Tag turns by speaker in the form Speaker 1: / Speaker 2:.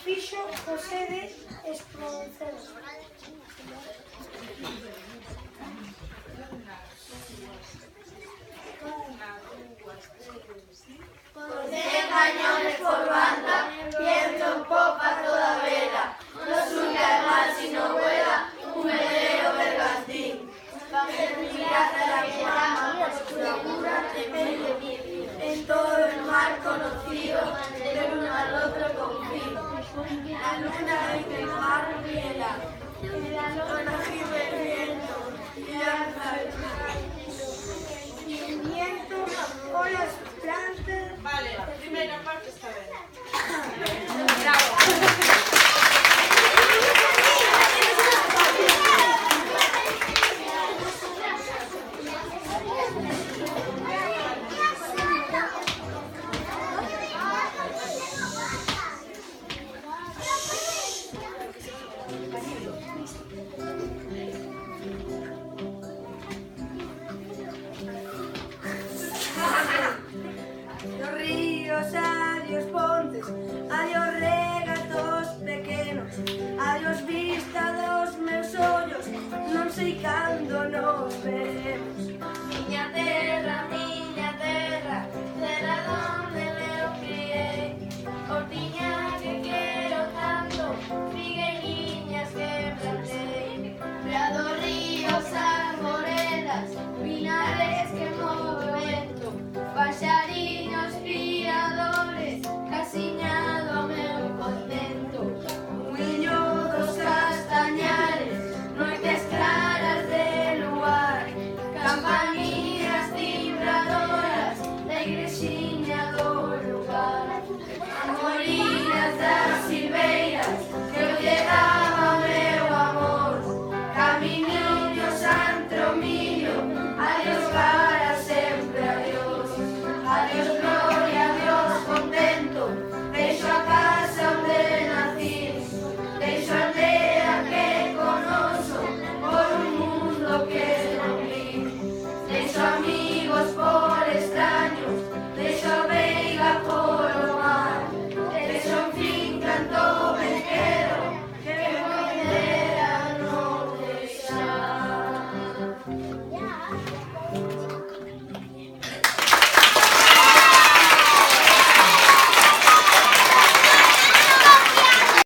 Speaker 1: fixo José de Espronceda.
Speaker 2: Con 100 cañones por banda, viento en popa toda vela, no sube al mar sino vuela un velero bergantín. Pirata la que llama oscura pura tremendo, en todo el mar conocido, del uno al otro confín. La luna en el mar riela, con gime el viento, y alza el mar.
Speaker 1: Y el viento o las plantas.
Speaker 3: Vale, la primera parte está bien.
Speaker 2: Adiós ríos, adiós pontes, adiós regatos pequenos, adiós vista dos meus ollos, non sei cando nos veremos. Miña terra,